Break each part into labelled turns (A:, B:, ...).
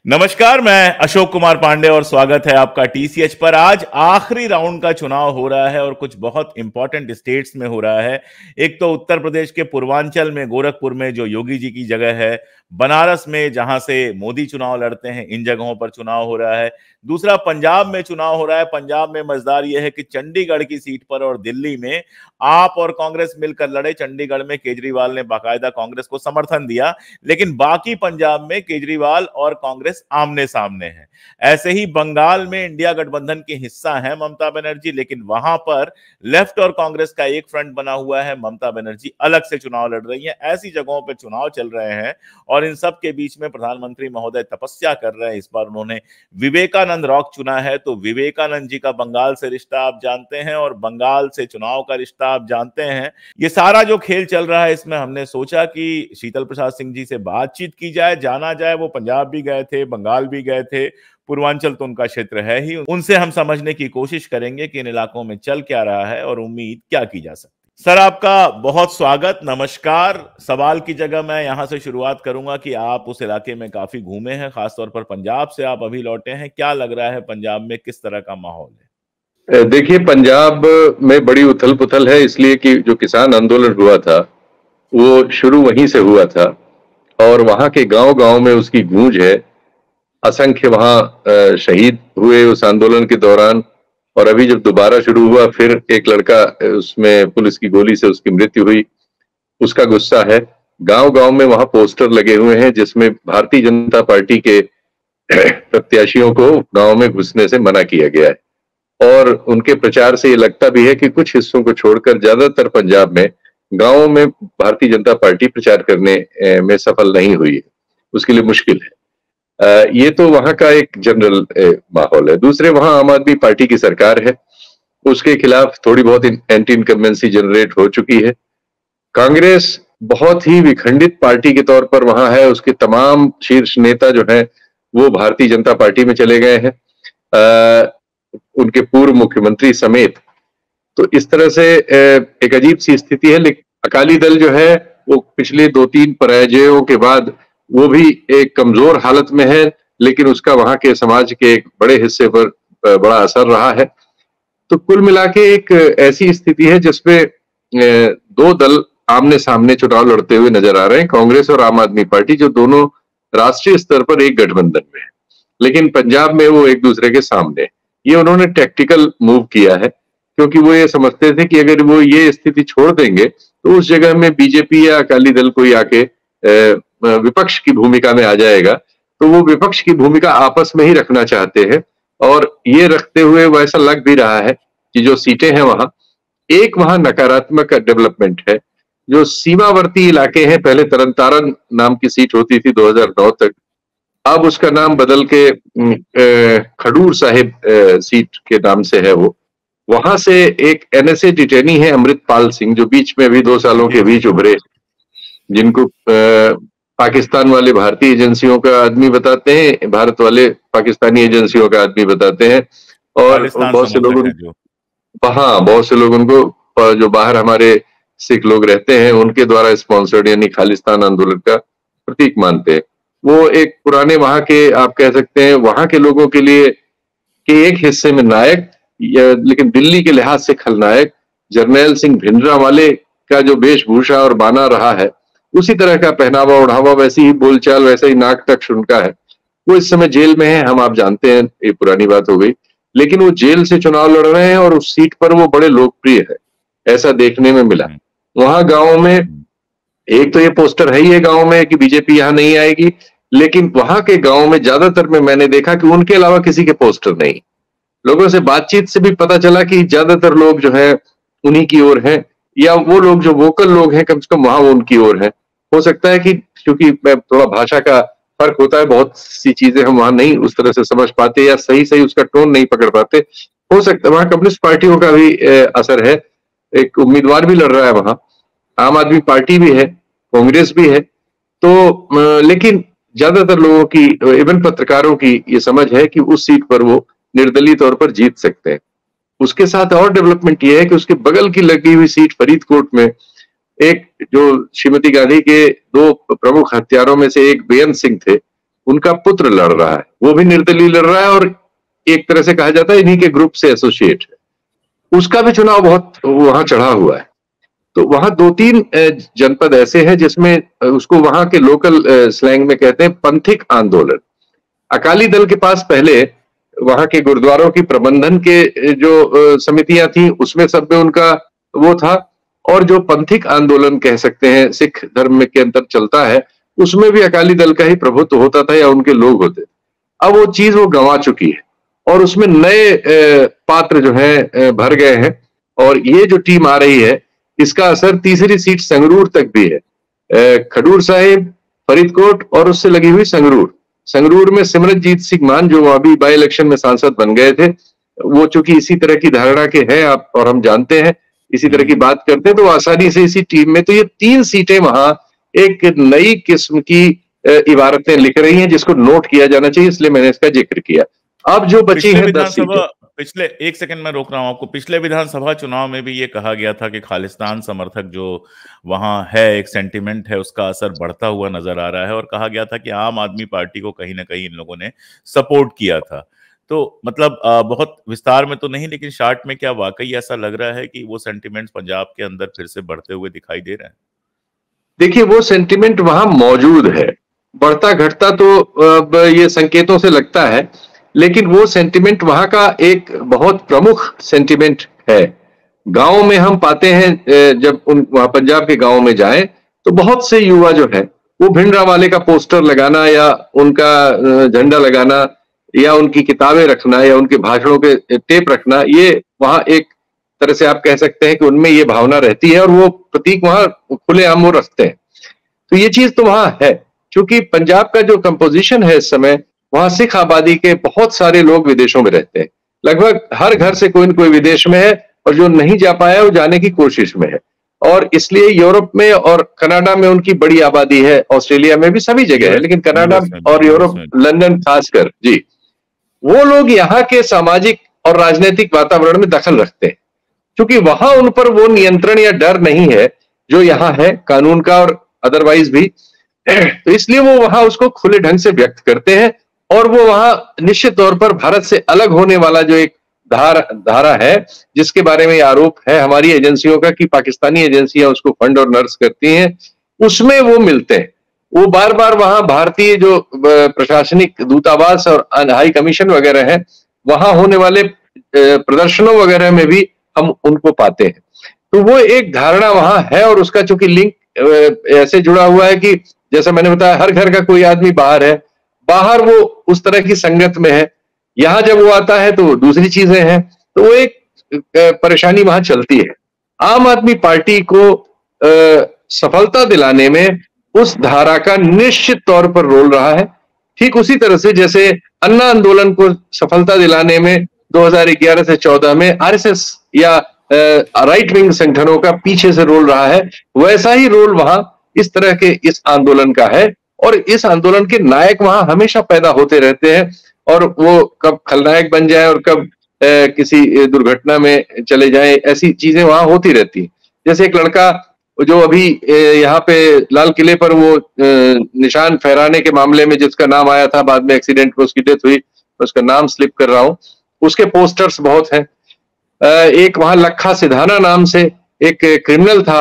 A: नमस्कार, मैं अशोक कुमार पांडे और स्वागत है आपका टीसीएच पर। आज आखिरी राउंड का चुनाव हो रहा है और कुछ बहुत इंपॉर्टेंट स्टेट्स में हो रहा है। एक तो उत्तर प्रदेश के पूर्वांचल में गोरखपुर में जो योगी जी की जगह है, बनारस में जहां से मोदी चुनाव लड़ते हैं, इन जगहों पर चुनाव हो रहा है। दूसरा पंजाब में चुनाव हो रहा है। पंजाब में मजेदार यह है कि चंडीगढ़ की सीट पर और दिल्ली में आप और कांग्रेस मिलकर लड़े। चंडीगढ़ में केजरीवाल ने बाकायदा कांग्रेस को समर्थन दिया, लेकिन बाकी पंजाब में केजरीवाल और कांग्रेस आमने सामने है। ऐसे ही बंगाल में इंडिया गठबंधन के हिस्सा है ममता बनर्जी, लेकिन वहां पर लेफ्ट और कांग्रेस का एक फ्रंट बना हुआ है। ममता बनर्जी अलग से चुनाव लड़ रही है। ऐसी जगहों पर चुनाव चल रहे हैं और इन सब के बीच में प्रधानमंत्री महोदय तपस्या कर रहे हैं। इस बार उन्होंने विवेकानंद रॉक चुना है, तो विवेकानंद जी का बंगाल से रिश्ता आप जानते हैं और बंगाल से चुनाव का रिश्ता आप जानते हैं। ये सारा जो खेल चल रहा है, इसमें हमने सोचा कि शीतल प्रसाद सिंह जी से बातचीत की जाए, जाना जाए। वो पंजाब भी गए थे, बंगाल भी गए थे, पूर्वांचल तो उनका क्षेत्र है ही। उनसे हम समझने की कोशिश करेंगे कि इन इलाकों में चल क्या रहा है और उम्मीद क्या की जा सकती है। सर, आपका बहुत स्वागत, नमस्कार। सवाल की जगह मैं यहां से शुरुआत करूंगा कि आप उस इलाके में काफी घूमे हैं, खासतौर पर पंजाब से आप अभी लौटे हैं। क्या लग रहा है पंजाब में, किस तरह का माहौल है?
B: देखिए, पंजाब में बड़ी उथल पुथल है, इसलिए कि जो किसान आंदोलन हुआ था वो शुरू वहीं से हुआ था और वहां के गांव गांव में उसकी गूंज है। असंख्य वहां शहीद हुए उस आंदोलन के दौरान, और अभी जब दोबारा शुरू हुआ फिर एक लड़का उसमें पुलिस की गोली से उसकी मृत्यु हुई, उसका गुस्सा है। गांव गांव में वहां पोस्टर लगे हुए हैं जिसमें भारतीय जनता पार्टी के प्रत्याशियों को गांव में घुसने से मना किया गया है। और उनके प्रचार से ये लगता भी है कि कुछ हिस्सों को छोड़कर ज्यादातर पंजाब में गांवों में भारतीय जनता पार्टी प्रचार करने में सफल नहीं हुई है, उसके लिए मुश्किल है। ये तो वहां का एक जनरल माहौल है। दूसरे, वहां आम आदमी पार्टी की सरकार है, उसके खिलाफ थोड़ी बहुत एंटी इनकम्बेंसी जनरेट हो चुकी है। कांग्रेस बहुत ही विखंडित पार्टी के तौर पर वहां है, उसके तमाम शीर्ष नेता जो हैं वो भारतीय जनता पार्टी में चले गए हैं, उनके पूर्व मुख्यमंत्री समेत। तो इस तरह से एक अजीब सी स्थिति है। लेकिन अकाली दल जो है वो पिछले 2-3 पराजयों के बाद वो भी एक कमजोर हालत में है, लेकिन उसका वहां के समाज के एक बड़े हिस्से पर बड़ा असर रहा है। तो कुल मिला के एक ऐसी स्थिति है जिसमें दो दल आमने सामने चुनाव लड़ते हुए नजर आ रहे हैं, कांग्रेस और आम आदमी पार्टी, जो दोनों राष्ट्रीय स्तर पर एक गठबंधन में है, लेकिन पंजाब में वो एक दूसरे के सामने। ये उन्होंने टैक्टिकल मूव किया है, क्योंकि वो ये समझते थे कि अगर वो ये स्थिति छोड़ देंगे तो उस जगह में बीजेपी या अकाली दल कोई आके विपक्ष की भूमिका में आ जाएगा। तो वो विपक्ष की भूमिका आपस में ही रखना चाहते हैं, और ये रखते हुए वैसा लग भी रहा है कि जो सीटें हैं वहां, एक वहां नकारात्मक डेवलपमेंट है। जो सीमावर्ती इलाके हैं, पहले तरनतारन नाम की सीट होती थी 2009 तक, अब उसका नाम बदल के खडूर साहिब सीट के नाम से है। वो वहां से एक एनएसए डिटेनी है अमृतपाल सिंह, जो बीच में अभी 2 सालों के बीच उभरे, जिनको पाकिस्तान वाले भारतीय एजेंसियों का आदमी बताते हैं, भारत वाले पाकिस्तानी एजेंसियों का आदमी बताते हैं। और बहुत से लोग उनको जो बाहर हमारे सिख लोग रहते हैं उनके द्वारा स्पॉन्सर्ड यानी खालिस्तान आंदोलन का प्रतीक मानते हैं। वो एक पुराने वहां के, आप कह सकते हैं वहां के लोगों के लिए के एक हिस्से में नायक, लेकिन दिल्ली के लिहाज से खलनायक, जर्नैल सिंह भिंडरा वाले का जो वेशभूषा और बाना रहा है, उसी तरह का पहनावा ओढ़ावा, वैसी ही बोलचाल, वैसा ही नाक तक उनका है। वो इस समय जेल में है, हम आप जानते हैं, ये पुरानी बात हो गई, लेकिन वो जेल से चुनाव लड़ रहे हैं और उस सीट पर वो बड़े लोकप्रिय है, ऐसा देखने में मिला। वहां गांव में एक तो ये पोस्टर है ही है गांव में कि बीजेपी यहां नहीं आएगी, लेकिन वहां के गांव में ज्यादातर में मैंने देखा कि उनके अलावा किसी के पोस्टर नहीं। लोगों से बातचीत से भी पता चला कि ज्यादातर लोग जो है उन्हीं की ओर हैं, या वो लोग जो वोकल लोग हैं कम से कम वहां वो उनकी ओर हैं। हो सकता है कि क्योंकि थोड़ा भाषा का फर्क होता है, बहुत सी चीजें हम वहां नहीं उस तरह से समझ पाते या सही सही उसका टोन नहीं पकड़ पाते। हो सकता है वहां कम्युनिस्ट पार्टियों का भी असर है। एक उम्मीदवार भी लड़ रहा है वहां, आम आदमी पार्टी भी है, कांग्रेस भी है। तो लेकिन ज्यादातर लोगों की, इवन पत्रकारों की, ये समझ है कि उस सीट पर वो निर्दलीय तौर पर जीत सकते हैं। उसके साथ और डेवलपमेंट ये है कि उसके बगल की लगी हुई सीट फरीदकोट में एक, जो श्रीमती गांधी के 2 प्रमुख हत्यारों में से एक बेअंत सिंह थे, उनका पुत्र लड़ रहा है, वो भी निर्दलीय लड़ रहा है और एक तरह से कहा जाता है इन्हीं के ग्रुप से एसोसिएट है। उसका भी चुनाव बहुत वहां चढ़ा हुआ है। तो वहां 2-3 जनपद ऐसे हैं जिसमें उसको वहां के लोकल स्लैंग में कहते हैं पंथिक आंदोलन। अकाली दल के पास पहले वहां के गुरुद्वारों की प्रबंधन के जो समितियां थी उसमें सब में उनका वो था, और जो पंथिक आंदोलन कह सकते हैं सिख धर्म में के अंदर चलता है उसमें भी अकाली दल का ही प्रभुत्व होता था या उनके लोग होते थे। अब वो चीज वो गंवा चुकी है और उसमें नए पात्र जो है भर गए हैं, और ये जो टीम आ रही है इसका असर तीसरी सीट संगरूर तक भी है। खडूर साहिब, फरीदकोट और उससे लगी हुई संगरूर में सिमरनजीत सिंह मान जो अभी बाई इलेक्शन में सांसद बन गए थे, वो चूंकि इसी तरह की धारणा के हैं आप और हम जानते हैं, इसी तरह की बात करते हैं, तो आसानी से इसी टीम में, तो ये 3 सीटें वहां एक नई किस्म की इबारतें लिख रही हैं जिसको नोट किया जाना चाहिए, इसलिए मैंने इसका जिक्र किया। अब जो बची है 10 सीटें,
A: पिछले एक सेकंड में रोक रहा हूं आपको, पिछले विधानसभा चुनाव में भी ये कहा गया था कि खालिस्तान समर्थक जो वहां है, एक सेंटिमेंट है, उसका असर बढ़ता हुआ नजर आ रहा है, और कहा गया था कि आम आदमी पार्टी को कहीं ना कहीं इन लोगों ने सपोर्ट किया था। तो मतलब बहुत विस्तार में तो नहीं, लेकिन शॉर्ट में क्या वाकई ऐसा लग रहा है कि वो सेंटिमेंट्स पंजाब के अंदर फिर से बढ़ते हुए दिखाई दे रहे हैं?
B: देखिए वो सेंटिमेंट वहां मौजूद है, बढ़ता घटता तो ये संकेतों से लगता है, लेकिन वो सेंटिमेंट वहां का एक बहुत प्रमुख सेंटिमेंट है। गांव में हम पाते हैं जब वहां पंजाब के गांव में जाएं तो बहुत से युवा जो है वो भिंडरांवाले का पोस्टर लगाना या उनका झंडा लगाना या उनकी किताबें रखना या उनके भाषणों के टेप रखना, ये वहां एक तरह से आप कह सकते हैं कि उनमें ये भावना रहती है और वो प्रतीक वहां खुलेआम वो रखते हैं। तो ये चीज तो वहां है, क्योंकि पंजाब का जो कंपोजिशन है इस समय, वहां सिख आबादी के बहुत सारे लोग विदेशों में रहते हैं, लगभग हर घर से कोई न कोई विदेश में है, और जो नहीं जा पाया वो जाने की कोशिश में है, और इसलिए यूरोप में और कनाडा में उनकी बड़ी आबादी है, ऑस्ट्रेलिया में भी सभी जगह है, लेकिन कनाडा और यूरोप, लंदन खासकर, जी, वो लोग यहाँ के सामाजिक और राजनीतिक वातावरण में दखल रखते हैं, क्योंकि वहां उन पर वो नियंत्रण या डर नहीं है जो यहाँ है कानून का और अदरवाइज भी। तो इसलिए वो वहां उसको खुले ढंग से व्यक्त करते हैं, और वो वहां निश्चित तौर पर भारत से अलग होने वाला जो एक धारा है, जिसके बारे में आरोप है हमारी एजेंसियों का कि पाकिस्तानी एजेंसियां उसको फंड और नर्स करती हैं, उसमें वो मिलते हैं। वो बार बार वहां भारतीय जो प्रशासनिक दूतावास और हाई कमीशन वगैरह है, वहां होने वाले प्रदर्शनों वगैरह में भी हम उनको पाते हैं। तो वो एक धारणा वहां है, और उसका चूंकि लिंक ऐसे जुड़ा हुआ है कि जैसा मैंने बताया हर घर का कोई आदमी बाहर है, बाहर वो उस तरह की संगत में है, यहां जब वो आता है तो दूसरी चीजें हैं, तो वो एक परेशानी वहां चलती है। आम आदमी पार्टी को सफलता दिलाने में उस धारा का निश्चित तौर पर रोल रहा है, ठीक उसी तरह से जैसे अन्ना आंदोलन को सफलता दिलाने में 2011 से 14 में आरएसएस या राइट विंग संगठनों का पीछे से रोल रहा है, वैसा ही रोल वहां इस तरह के इस आंदोलन का है, और इस आंदोलन के नायक वहां हमेशा पैदा होते रहते हैं, और वो कब खलनायक बन जाए और कब किसी दुर्घटना में चले जाए, ऐसी चीजें वहां होती रहती। जैसे एक लड़का जो अभी यहाँ पे लाल किले पर वो निशान फहराने के मामले में जिसका नाम आया था, बाद में एक्सीडेंट में उसकी डेथ हुई, उसका नाम स्लिप कर रहा हूं, उसके पोस्टर्स बहुत हैं। एक वहां लखा सिधाना नाम से एक क्रिमिनल था,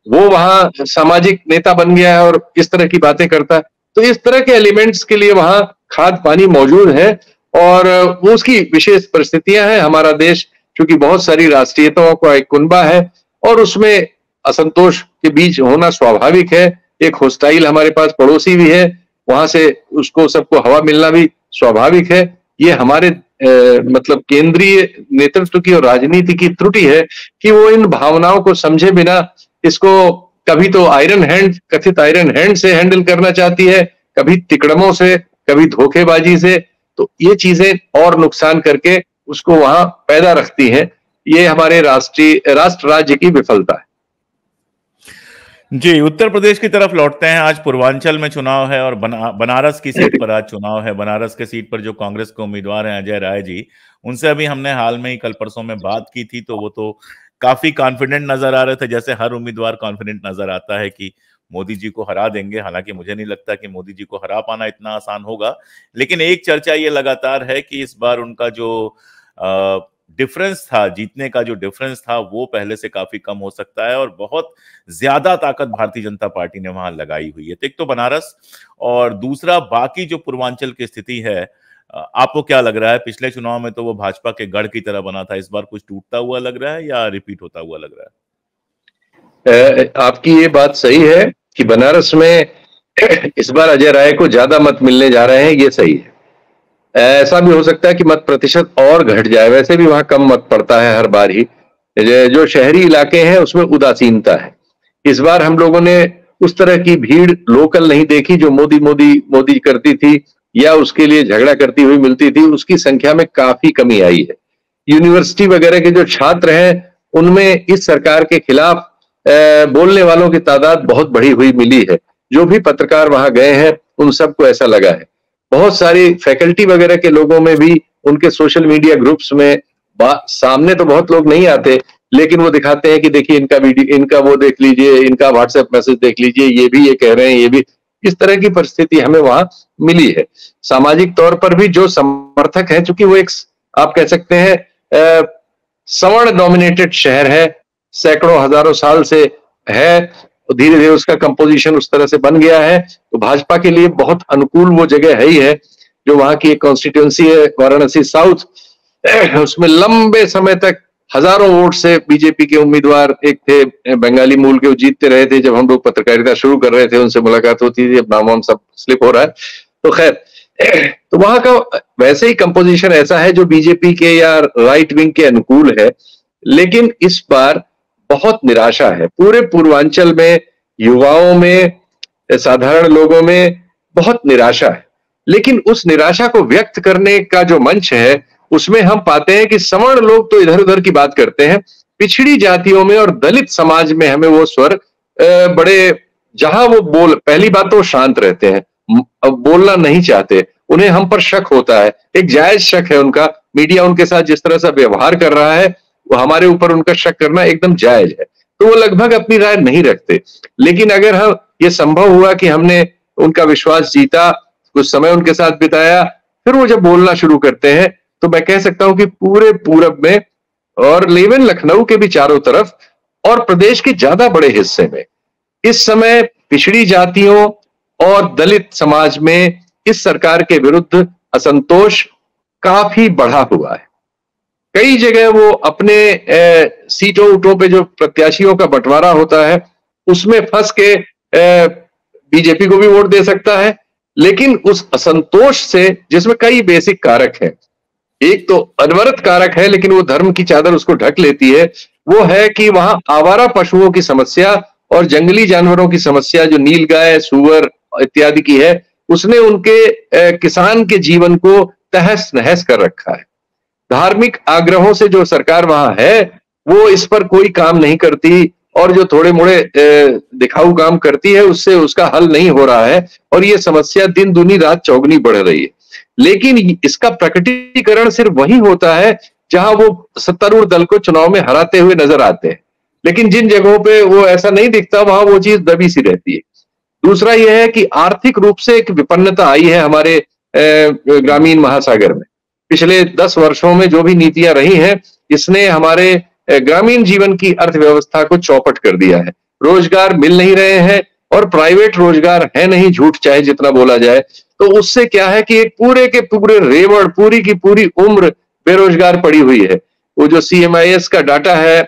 B: वो वहां सामाजिक नेता बन गया है और इस तरह की बातें करता है। तो इस तरह के एलिमेंट्स के लिए वहां खाद पानी मौजूद है, और उसकी विशेष परिस्थितियां हैं। हमारा देश चूंकि बहुत सारी राष्ट्रीयताओं का एक कुनबा है, और उसमें असंतोष के बीच होना स्वाभाविक है। एक होस्टाइल हमारे पास पड़ोसी भी है, वहां से उसको सबको हवा मिलना भी स्वाभाविक है। ये हमारे मतलब केंद्रीय नेतृत्व की और राजनीति की त्रुटि है कि वो इन भावनाओं को समझे बिना इसको कभी तो कथित आयरन हैंड से हैंडल करना चाहती है, कभी तिकड़मों से, कभी धोखेबाजी से, तो ये चीजें और नुकसान करके उसको वहां पैदा रखती हैं। ये हमारे राष्ट्र राज्य की विफलता है।
A: जी, उत्तर प्रदेश की तरफ लौटते हैं। आज पूर्वांचल में चुनाव है और बनारस की सीट पर आज चुनाव है। बनारस के सीट पर जो कांग्रेस के उम्मीदवार हैं अजय राय जी, उनसे अभी हमने हाल में ही कल परसों में बात की थी, तो वो तो काफी कॉन्फिडेंट नजर आ रहे थे, जैसे हर उम्मीदवार कॉन्फिडेंट नजर आता है कि मोदी जी को हरा देंगे। हालांकि मुझे नहीं लगता कि मोदी जी को हरा पाना इतना आसान होगा, लेकिन एक चर्चा ये लगातार है कि इस बार उनका जो डिफरेंस था, जीतने का जो डिफरेंस था, वो पहले से काफी कम हो सकता है और बहुत ज्यादा ताकत भारतीय जनता पार्टी ने वहां लगाई हुई है। एक तो बनारस और दूसरा बाकी जो पूर्वांचल की स्थिति है। आपको क्या लग रहा है? पिछले चुनाव में तो वो भाजपा के गढ़ की तरह बना था, इस बार कुछ टूटता हुआ लग रहा है या रिपीट होता हुआ लग रहा है?
B: आपकी ये बात सही है कि बनारस में इस बार अजय राय को ज्यादा मत मिलने जा रहे हैं, ये सही है। ऐसा भी हो सकता है कि मत प्रतिशत और घट जाए, वैसे भी वहां कम मत पड़ता है हर बार ही। जो शहरी इलाके हैं उसमें उदासीनता है। इस बार हम लोगों ने उस तरह की भीड़ लोकल नहीं देखी जो मोदी मोदी मोदी करती थी या उसके लिए झगड़ा करती हुई मिलती थी, उसकी संख्या में काफी कमी आई है। यूनिवर्सिटी वगैरह के जो छात्र हैं उनमें इस सरकार के खिलाफ बोलने वालों की तादाद बहुत बढ़ी हुई मिली है। जो भी पत्रकार वहां गए हैं उन सबको ऐसा लगा है। बहुत सारी फैकल्टी वगैरह के लोगों में भी उनके सोशल मीडिया ग्रुप्स में सामने तो बहुत लोग नहीं आते, लेकिन वो दिखाते हैं कि देखिए इनका वीडियो, इनका वो देख लीजिए, इनका व्हाट्सएप मैसेज देख लीजिए, ये भी ये कह रहे हैं, ये भी। इस तरह की परिस्थिति हमें वहां मिली है। सामाजिक तौर पर भी जो समर्थक है, चूंकि वो एक आप कह सकते हैं सवर्ण डोमिनेटेड शहर है, सैकड़ों हजारों साल से है, धीरे धीरे उसका कंपोजिशन उस तरह से बन गया है, तो भाजपा के लिए बहुत अनुकूल वो जगह है ही है। जो वहां की एक कॉन्स्टिट्यूंसी है वाराणसी साउथ, उसमें लंबे समय तक हजारों वोट से बीजेपी के उम्मीदवार एक थे बंगाली मूल के, वो जीतते रहे थे। जब हम लोग पत्रकारिता शुरू कर रहे थे उनसे मुलाकात होती थी, अब नाम सब स्लिप हो रहा है, तो खैर। तो वहां का वैसे ही कंपोजिशन ऐसा है जो बीजेपी के या राइट विंग के अनुकूल है। लेकिन इस बार बहुत निराशा है पूरे पूर्वांचल में, युवाओं में, साधारण लोगों में बहुत निराशा है। लेकिन उस निराशा को व्यक्त करने का जो मंच है उसमें हम पाते हैं कि सवर्ण लोग तो इधर उधर की बात करते हैं, पिछड़ी जातियों में और दलित समाज में हमें वो स्वर बड़े, जहां वो पहली बात तो शांत रहते हैं, बोलना नहीं चाहते, उन्हें हम पर शक होता है, एक जायज शक है उनका। मीडिया उनके साथ जिस तरह से व्यवहार कर रहा है, वो हमारे ऊपर उनका शक करना एकदम जायज है, तो वो लगभग अपनी राय नहीं रखते। लेकिन अगर हम ये संभव हुआ कि हमने उनका विश्वास जीता, कुछ समय उनके साथ बिताया, फिर वो जब बोलना शुरू करते हैं, तो मैं कह सकता हूं कि पूरे पूरब में और इवन लखनऊ के भी चारों तरफ और प्रदेश के ज्यादा बड़े हिस्से में इस समय पिछड़ी जातियों और दलित समाज में इस सरकार के विरुद्ध असंतोष काफी बढ़ा हुआ है। कई जगह वो अपने सीटों उटों पे जो प्रत्याशियों का बंटवारा होता है उसमें फंस के बीजेपी को भी वोट दे सकता है। लेकिन उस असंतोष से, जिसमें कई बेसिक कारक हैं, एक तो अनवरत कारक है लेकिन वो धर्म की चादर उसको ढक लेती है, वो है कि वहां आवारा पशुओं की समस्या और जंगली जानवरों की समस्या जो नीलगाय, सूअर इत्यादि की है, उसने उनके किसान के जीवन को तहस नहस कर रखा है। धार्मिक आग्रहों से जो सरकार वहां है वो इस पर कोई काम नहीं करती, और जो थोड़े मोड़े दिखाऊ काम करती है उससे उसका हल नहीं हो रहा है, और ये समस्या दिन दुनी रात चौगुनी बढ़ रही है। लेकिन इसका प्रकटीकरण सिर्फ वही होता है जहां वो सत्तारूढ़ दल को चुनाव में हराते हुए नजर आते हैं, लेकिन जिन जगहों पे वो ऐसा नहीं दिखता वहां वो चीज दबी सी रहती है। दूसरा यह है कि आर्थिक रूप से एक विपन्नता आई है हमारे ग्रामीण महासागर में। पिछले 10 वर्षों में जो भी नीतियां रही हैं, इसने हमारे ग्रामीण जीवन की अर्थव्यवस्था को चौपट कर दिया है। रोजगार मिल नहीं रहे हैं, और प्राइवेट रोजगार है नहीं, झूठ चाहे जितना बोला जाए। तो उससे क्या है कि एक पूरे के पूरे रेवड़, पूरी की पूरी उम्र बेरोजगार पड़ी हुई है। वो जो CMIS का डाटा है,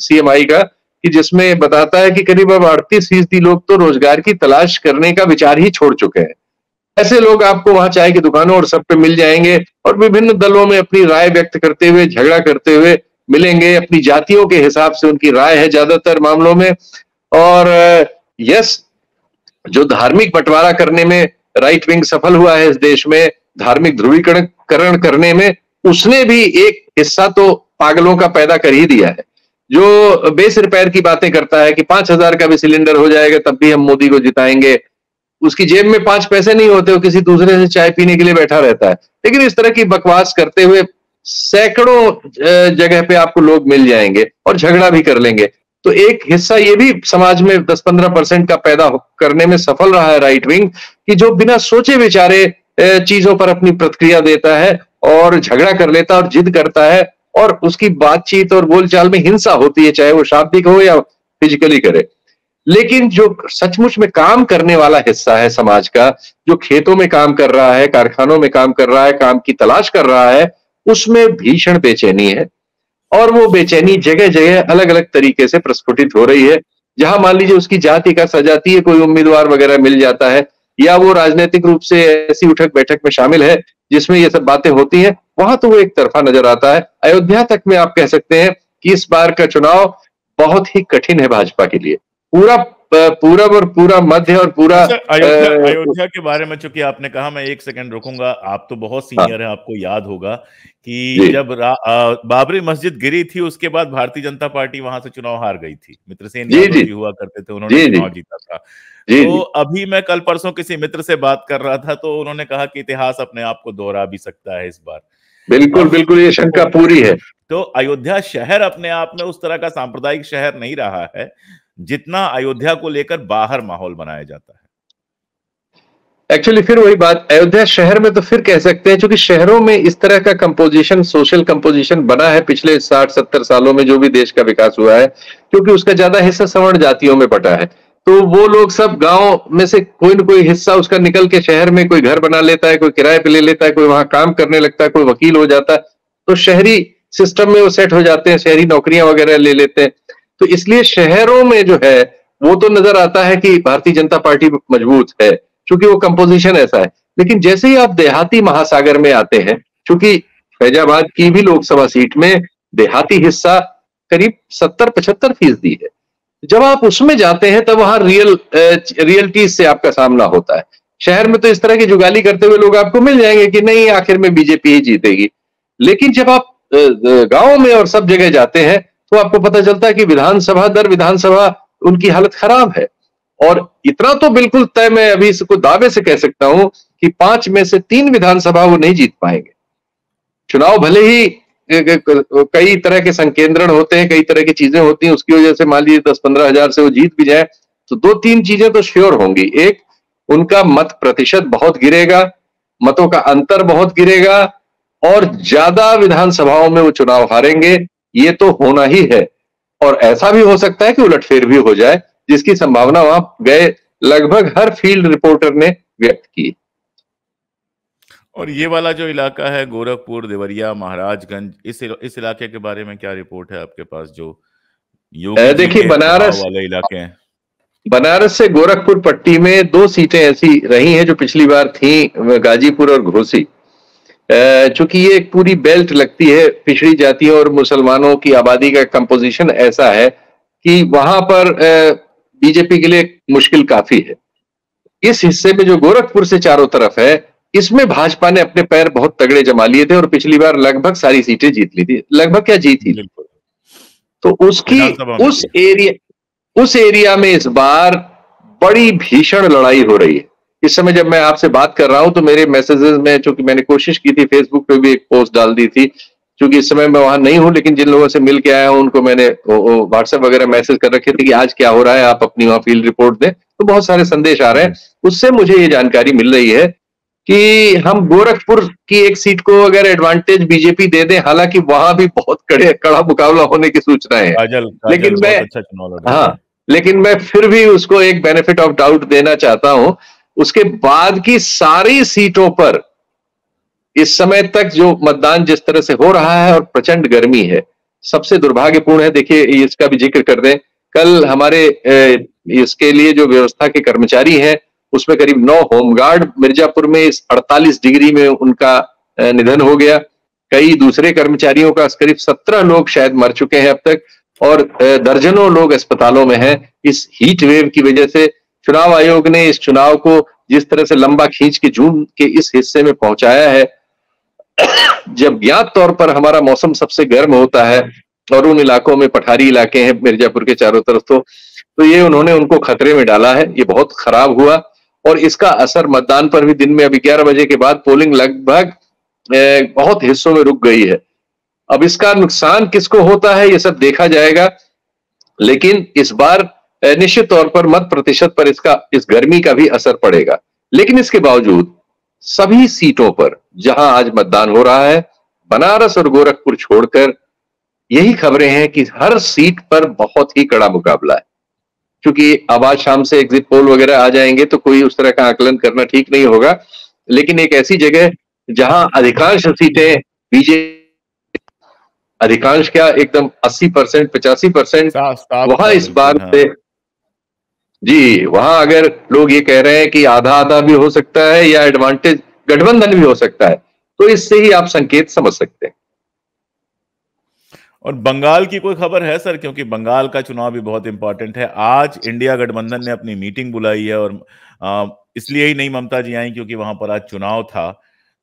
B: CMI का, कि जिसमें बताता है कि करीब अब 38% लोग तो रोजगार की तलाश करने का विचार ही छोड़ चुके हैं। ऐसे लोग आपको वहां चाय की दुकानों और सब पे मिल जाएंगे, और विभिन्न दलों में अपनी राय व्यक्त करते हुए, झगड़ा करते हुए मिलेंगे। अपनी जातियों के हिसाब से उनकी राय है ज्यादातर मामलों में। और यस, जो धार्मिक बंटवारा करने में राइट विंग सफल हुआ है इस देश में, धार्मिक ध्रुवीकरण करने में, उसने भी एक हिस्सा तो पागलों का पैदा कर ही दिया है, जो बेसिर पैर की बातें करता है कि 5,000 का भी सिलेंडर हो जाएगा तब भी हम मोदी को जिताएंगे। उसकी जेब में 5 पैसे नहीं होते, वो किसी दूसरे से चाय पीने के लिए बैठा रहता है। लेकिन इस तरह की बकवास करते हुए सैकड़ों जगह पे आपको लोग मिल जाएंगे और झगड़ा भी कर लेंगे। तो एक हिस्सा ये भी समाज में 10-15% का पैदा करने में सफल रहा है राइट विंग, कि जो बिना सोचे विचारे चीजों पर अपनी प्रतिक्रिया देता है और झगड़ा कर लेता है और जिद करता है, और उसकी बातचीत और बोलचाल में हिंसा होती है, चाहे वो शाब्दिक हो या फिजिकली करे। लेकिन जो सचमुच में काम करने वाला हिस्सा है समाज का, जो खेतों में काम कर रहा है, कारखानों में काम कर रहा है, काम की तलाश कर रहा है, उसमें भीषण बेचैनी है। और वो बेचैनी जगह जगह अलग अलग तरीके से प्रस्फुटित हो रही है। जहां मान लीजिए उसकी जाति का सजाती है, कोई उम्मीदवार वगैरह मिल जाता है, या वो राजनीतिक रूप से ऐसी उठक बैठक में शामिल है जिसमें ये सब बातें होती हैं, वहां तो वो एक तरफा नजर आता है। अयोध्या तक में आप कह सकते हैं कि इस बार का चुनाव बहुत ही कठिन है भाजपा के लिए। पूरा पूरब और पूरा मध्य और पूरा
A: अयोध्या के बारे में चूंकि आपने कहा, मैं एक सेकंड रुकूंगा। आप तो बहुत सीनियर हैं, आपको याद होगा कि जब बाबरी मस्जिद गिरी थी, उसके बाद भारतीय जनता पार्टी वहां से चुनाव हार गई थी। मित्रसेन यादव जी हुआ करते थे, उन्होंने चुनाव जीता था। तो अभी मैं कल परसों किसी मित्र से बात कर रहा था, तो उन्होंने कहा कि इतिहास अपने आप को दोहरा भी सकता है इस बार।
B: बिल्कुल बिल्कुल, ये शंका पूरी है।
A: तो अयोध्या शहर अपने आप में उस तरह का सांप्रदायिक शहर नहीं रहा है जितना अयोध्या को लेकर बाहर माहौल बनाया जाता है।
B: एक्चुअली फिर वही बात, अयोध्या शहर में तो फिर कह सकते हैं, क्योंकि शहरों में इस तरह का कंपोजिशन, सोशल कंपोजिशन बना है पिछले 60-70 सालों में, जो भी देश का विकास हुआ है, क्योंकि उसका ज्यादा हिस्सा सवर्ण जातियों में बटा है। तो वो लोग सब गांव में से कोई न कोई हिस्सा उसका निकल के शहर में कोई घर बना लेता है, कोई किराए पे ले लेता है, कोई वहां काम करने लगता है, कोई वकील हो जाता है। तो शहरी सिस्टम में वो सेट हो जाते हैं, शहरी नौकरियां वगैरह ले लेते हैं। तो इसलिए शहरों में जो है वो तो नजर आता है कि भारतीय जनता पार्टी मजबूत है, क्योंकि वो कंपोजिशन ऐसा है। लेकिन जैसे ही आप देहाती महासागर में आते हैं, क्योंकि फैजाबाद की भी लोकसभा सीट में देहाती हिस्सा करीब 70-75% है। जब आप उसमें जाते हैं तब वहां रियलिटी से आपका सामना होता है। शहर में तो इस तरह की जुगाली करते हुए लोग आपको मिल जाएंगे कि नहीं आखिर में बीजेपी ही जीतेगी। लेकिन जब आप गांव में और सब जगह जाते हैं तो आपको पता चलता है कि विधानसभा दर विधानसभा उनकी हालत खराब है। और इतना तो बिल्कुल तय मैं अभी इसको दावे से कह सकता हूं कि 5 में से 3 विधानसभा वो नहीं जीत पाएंगे। चुनाव भले ही कई तरह के संकेंद्रण होते हैं, कई तरह की चीजें होती हैं, उसकी वजह से मान लीजिए 10-15 हजार से वो जीत भी जाए, तो 2-3 चीजें तो श्योर होंगी। एक, उनका मत प्रतिशत बहुत गिरेगा, मतों का अंतर बहुत गिरेगा, और ज्यादा विधानसभाओं में वो चुनाव हारेंगे, ये तो होना ही है। और ऐसा भी हो सकता है कि उलटफेर भी हो जाए, जिसकी संभावना वहां गए लगभग हर फील्ड रिपोर्टर ने व्यक्त की।
A: और ये वाला जो इलाका है गोरखपुर, देवरिया, महाराजगंज, इस इलाके के बारे में क्या रिपोर्ट है आपके पास, जो योगी
B: देखिए बनारस
A: वाले इलाके हैं?
B: बनारस से गोरखपुर पट्टी में 2 सीटें ऐसी रही हैं जो पिछली बार थी, गाजीपुर और घोसी। चूंकि ये एक पूरी बेल्ट लगती है, पिछड़ी जातियों और मुसलमानों की आबादी का कंपोजिशन ऐसा है कि वहां पर बीजेपी के लिए मुश्किल काफी है। इस हिस्से में जो गोरखपुर से चारों तरफ है, इसमें भाजपा ने अपने पैर बहुत तगड़े जमा लिए थे और पिछली बार लगभग सारी सीटें जीत ली थी। लगभग क्या जीती थी। तो उसकी उस एरिया में इस बार बड़ी भीषण लड़ाई हो रही है। इस समय जब मैं आपसे बात कर रहा हूं तो मेरे मैसेजेस में, चूंकि मैंने कोशिश की थी, फेसबुक पे भी एक पोस्ट डाल दी थी, क्योंकि इस समय मैं वहां नहीं हूं, लेकिन जिन लोगों से मिल के आया हूं उनको मैंने व्हाट्सएप वगैरह मैसेज कर रखे थे कि आज क्या हो रहा है, आप अपनी वहां फील्ड रिपोर्ट दें। तो बहुत सारे संदेश आ रहे हैं। उससे मुझे ये जानकारी मिल रही है कि हम गोरखपुर की एक सीट को अगर एडवांटेज बीजेपी दे दें, हालांकि वहां भी बहुत कड़ा मुकाबला होने की सूचनाएं हैं, लेकिन मैं लेकिन मैं फिर भी उसको एक बेनिफिट ऑफ डाउट देना चाहता हूं। उसके बाद की सारी सीटों पर इस समय तक जो मतदान जिस तरह से हो रहा है और प्रचंड गर्मी है, सबसे दुर्भाग्यपूर्ण है। देखिए इसका भी जिक्र कर दें, कल हमारे इसके लिए जो व्यवस्था के कर्मचारी हैं उसमें करीब 9 होमगार्ड मिर्जापुर में इस 48 डिग्री में उनका निधन हो गया। कई दूसरे कर्मचारियों का करीब 17 लोग शायद मर चुके हैं अब तक, और दर्जनों लोग अस्पतालों में हैं इस हीट वेव की वजह से। चुनाव आयोग ने इस चुनाव को जिस तरह से लंबा खींच के जून के इस हिस्से में पहुंचाया है, जब ज्ञात तौर पर हमारा मौसम सबसे गर्म होता है और उन इलाकों में पठारी इलाके हैं मिर्जापुर के चारों तरफ, तो ये उन्होंने उनको खतरे में डाला है। ये बहुत खराब हुआ और इसका असर मतदान पर भी दिन में अभी 11 बजे के बाद पोलिंग लगभग बहुत हिस्सों में रुक गई है। अब इसका नुकसान किसको होता है ये सब देखा जाएगा। लेकिन इस बार निश्चित तौर पर मत प्रतिशत पर इस गर्मी का भी असर पड़ेगा। लेकिन इसके बावजूद सभी सीटों पर जहां आज मतदान हो रहा है, बनारस और गोरखपुर छोड़कर, यही खबरें हैं कि हर सीट पर बहुत ही कड़ा मुकाबला है। क्योंकि अब आज शाम से एग्जिट पोल वगैरह आ जाएंगे तो कोई उस तरह का आकलन करना ठीक नहीं होगा। लेकिन एक ऐसी जगह जहां अधिकांश सीटें बीजेपी, अधिकांश क्या, एकदम 80%, 85%,
A: साफ साफ
B: वहां
A: था
B: इस बार
A: बिल्कुल। हाँ।
B: से, जी, वहां अगर लोग ये कह रहे हैं कि आधा आधा भी हो सकता है या एडवांटेज गठबंधन भी हो सकता है, तो इससे ही आप संकेत समझ सकते हैं।
A: और बंगाल की कोई खबर है सर? क्योंकि बंगाल का चुनाव भी बहुत इंपॉर्टेंट है। आज इंडिया गठबंधन ने अपनी मीटिंग बुलाई है, और इसलिए ही नहीं ममता जी आई क्योंकि वहां पर आज चुनाव था।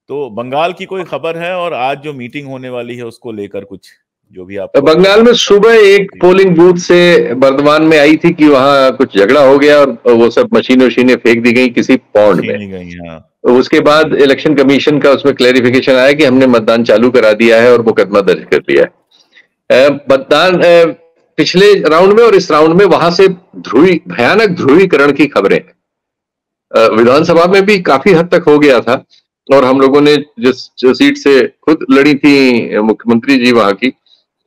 A: तो बंगाल की कोई खबर है, और आज जो मीटिंग होने वाली है उसको लेकर कुछ जो भी आपको अभी
B: बंगाल में सुबह एक
A: जी।
B: पोलिंग बूथ से बर्धमान में आई थी कि वहां कुछ झगड़ा हो गया और वो सब मशीनें वशीनें फेंक दी गई किसी पौंड में।
A: छीनी गई। हाँ
B: उसके बाद
A: जी।
B: इलेक्शन कमीशन का उसमें क्लेरिफिकेशन आया कि हमने मतदान चालू करा दिया है और मुकदमा दर्ज कर दिया है। मतदान पिछले राउंड में और इस राउंड में वहां से भयानक ध्रुवीकरण की खबरें हैं। विधानसभा में भी काफी हद तक हो गया था, और हम लोगों ने जो सीट से खुद लड़ी थी मुख्यमंत्री जी वहां की,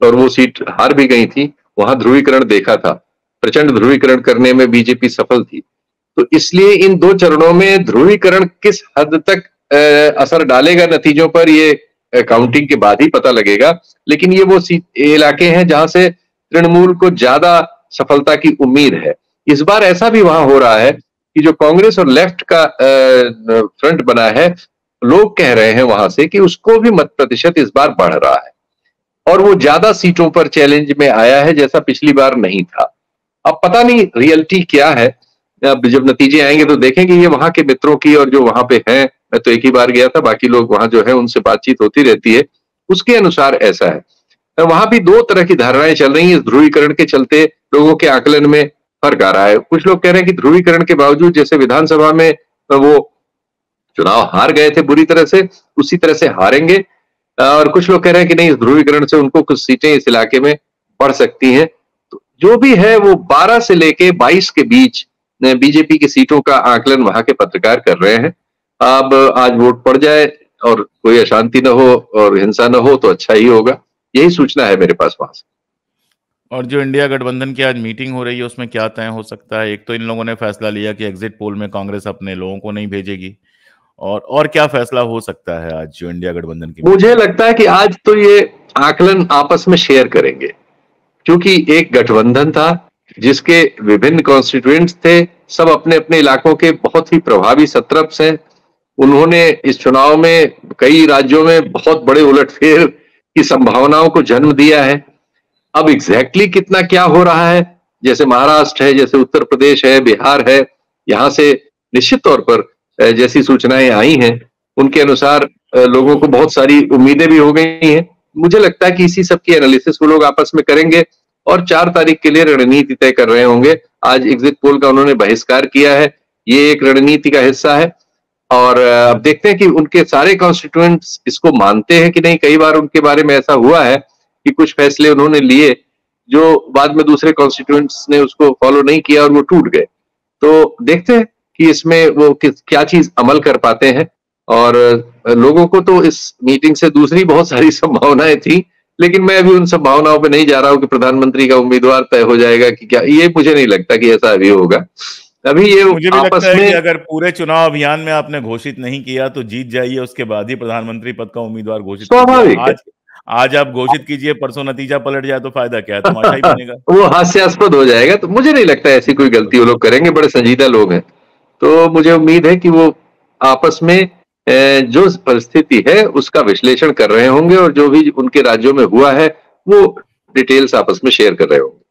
B: और वो सीट हार भी गई थी, वहां ध्रुवीकरण देखा था। प्रचंड ध्रुवीकरण करने में बीजेपी सफल थी। तो इसलिए इन दो चरणों में ध्रुवीकरण किस हद तक असर डालेगा नतीजों पर, ये काउंटिंग के बाद ही पता लगेगा। लेकिन ये वो इलाके हैं जहां से तृणमूल को ज्यादा सफलता की उम्मीद है। इस बार ऐसा भी वहां हो रहा है कि जो कांग्रेस और लेफ्ट का फ्रंट बना है, लोग कह रहे हैं वहां से कि उसको भी मत प्रतिशत इस बार बढ़ रहा है, और वो ज्यादा सीटों पर चैलेंज में आया है जैसा पिछली बार नहीं था। अब पता नहीं रियलिटी क्या है। अब जब नतीजे आएंगे तो देखेंगे। ये वहां के मित्रों की, और जो वहां पे हैं, मैं तो एक ही बार गया था, बाकी लोग वहां जो है उनसे बातचीत होती रहती है, उसके अनुसार ऐसा है। वहां भी दो तरह की धारणाएं चल रही हैं। इस ध्रुवीकरण के चलते लोगों के आकलन में फर्क आ रहा है। कुछ लोग कह रहे हैं कि ध्रुवीकरण के बावजूद जैसे विधानसभा में वो चुनाव हार गए थे बुरी तरह से, उसी तरह से हारेंगे। और कुछ लोग कह रहे हैं कि नहीं, इस ध्रुवीकरण से उनको कुछ सीटें इस इलाके में बढ़ सकती हैं। तो जो भी है वो 12 से लेके 22 के बीच बीजेपी की सीटों का आकलन वहां के पत्रकार कर रहे हैं। अब आज वोट पड़ जाए और कोई अशांति न हो और हिंसा न हो तो अच्छा ही होगा। यही सूचना है मेरे पास वहां से।
A: और जो इंडिया गठबंधन की आज मीटिंग हो रही है उसमें क्या तय हो सकता है? एक तो इन लोगों ने फैसला लिया कि एग्जिट पोल में कांग्रेस अपने लोगों को नहीं भेजेगी, और क्या फैसला हो सकता है आज जो इंडिया गठबंधन की मीटिंग
B: मुझे
A: में?
B: लगता है कि आज तो ये आकलन आपस में शेयर करेंगे, क्योंकि एक गठबंधन था जिसके विभिन्न कॉन्स्टिट्यूएंट्स थे, सब अपने अपने इलाकों के बहुत ही प्रभावी सत्रप्स हैं। उन्होंने इस चुनाव में कई राज्यों में बहुत बड़े उलटफेर की संभावनाओं को जन्म दिया है। अब एग्जैक्टली कितना क्या हो रहा है, जैसे महाराष्ट्र है, जैसे उत्तर प्रदेश है, बिहार है, यहां से निश्चित तौर पर जैसी सूचनाएं आई हैं उनके अनुसार लोगों को बहुत सारी उम्मीदें भी हो गई हैं। मुझे लगता है कि इसी सब की एनालिसिस वो लोग आपस में करेंगे और 4 तारीख के लिए रणनीति तय कर रहे होंगे। आज एग्जिट पोल का उन्होंने बहिष्कार किया है, ये एक रणनीति का हिस्सा है। और अब देखते हैं कि उनके सारे कॉन्स्टिट्यूएंट्स इसको मानते हैं कि नहीं। कई बार उनके बारे में ऐसा हुआ है कि कुछ फैसले उन्होंने लिए जो बाद में दूसरे कॉन्स्टिट्यूएंट्स ने उसको फॉलो नहीं किया और वो टूट गए। तो देखते हैं कि इसमें वो क्या चीज अमल कर पाते हैं। और लोगों को तो इस मीटिंग से दूसरी बहुत सारी संभावनाएं थी, लेकिन मैं अभी उन संभावनाओं पे नहीं जा रहा हूं कि प्रधानमंत्री का उम्मीदवार तय हो जाएगा कि क्या, ये मुझे नहीं लगता कि ऐसा अभी होगा। अभी ये
A: मुझे भी लगता
B: आपस
A: है कि
B: में
A: अगर पूरे चुनाव अभियान में आपने घोषित नहीं किया तो जीत जाइए, उसके बाद ही प्रधानमंत्री पद का उम्मीदवार घोषित कीजिए।
B: स्वाभाविक है।
A: आज आज आप घोषित कीजिए, परसों नतीजा पलट जाए तो फायदा क्या है? तमाशा ही बनेगा।
B: वो हास्यास्पद हो जाएगा। तो मुझे नहीं लगता ऐसी कोई
A: बिल्कुल।
B: गलती वो लोग करेंगे, बड़े संजीदा लोग हैं। तो मुझे उम्मीद है कि वो आपस में जो परिस्थिति है उसका विश्लेषण कर रहे होंगे, और जो भी उनके राज्यों में हुआ है वो डिटेल्स आपस में शेयर कर रहे होंगे।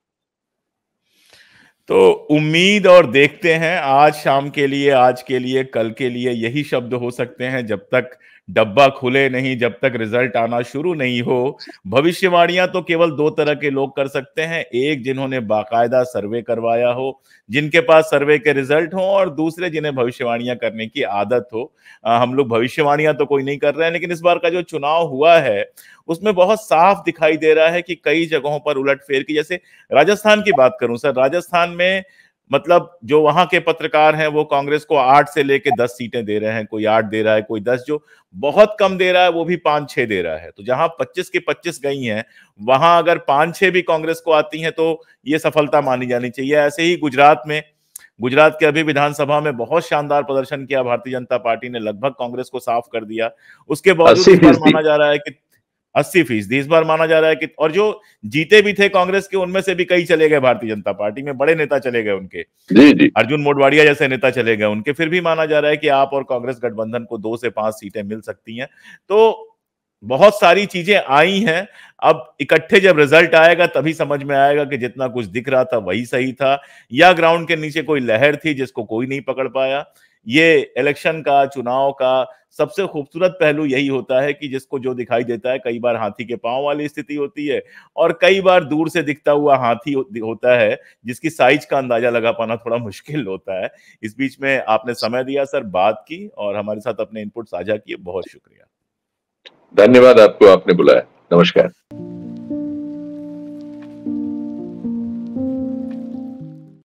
A: तो उम्मीद और देखते हैं। आज शाम के लिए, आज के लिए, कल के लिए यही शब्द हो सकते हैं। जब तक डब्बा खुले नहीं जब तक रिजल्ट आना शुरू नहीं हो। भविष्यवाणियां तो केवल दो तरह के लोग कर सकते हैं, एक जिन्होंने बाकायदा सर्वे करवाया हो, जिनके पास सर्वे के रिजल्ट हो, और दूसरे जिन्हें भविष्यवाणियां करने की आदत हो। हम लोग भविष्यवाणियां तो कोई नहीं कर रहे हैं, लेकिन इस बार का जो चुनाव हुआ है उसमें बहुत साफ दिखाई दे रहा है कि कई जगहों पर उलटफेर की, जैसे राजस्थान की बात करूं सर, राजस्थान में मतलब जो वहां के पत्रकार हैं वो कांग्रेस को 8 से लेके 10 सीटें दे रहे हैं, कोई 8 दे रहा है, कोई 10, जो बहुत कम दे रहा है वो भी 5-6 दे रहा है। तो जहां 25 की 25 गई हैं, वहां अगर 5-6 भी कांग्रेस को आती हैं तो ये सफलता मानी जानी चाहिए। ऐसे ही गुजरात के अभी विधानसभा में बहुत शानदार प्रदर्शन किया भारतीय जनता पार्टी ने, लगभग कांग्रेस को साफ कर दिया। उसके बावजूद इस बार
B: 80%।
A: माना जा रहा है कि 80% इस बार माना जा रहा है कि, और जो जीते भी थे कांग्रेस के उनमें से भी कई चले गए भारतीय जनता पार्टी में, बड़े नेता चले गए उनके,
B: जी जी।
A: अर्जुन मोढवाडिया जैसे नेता चले गए उनके, फिर भी माना जा रहा है कि आप और कांग्रेस गठबंधन को 2 से 5 सीटें मिल सकती हैं। तो बहुत सारी चीजें आई हैं। अब इकट्ठे जब रिजल्ट आएगा तभी समझ में आएगा कि जितना कुछ दिख रहा था वही सही था, या ग्राउंड के नीचे कोई लहर थी जिसको कोई नहीं पकड़ पाया। ये इलेक्शन का, चुनाव का सबसे खूबसूरत पहलू यही होता है कि जिसको जो दिखाई देता है, कई बार हाथी के पांव वाली स्थिति होती है, और कई बार दूर से दिखता हुआ हाथी होता है जिसकी साइज का अंदाजा लगा पाना थोड़ा मुश्किल होता है। इस बीच में आपने समय दिया सर, बात की और हमारे साथ अपने इनपुट साझा किए, बहुत शुक्रिया।
B: धन्यवाद आपको, आपने बुलाया। नमस्कार।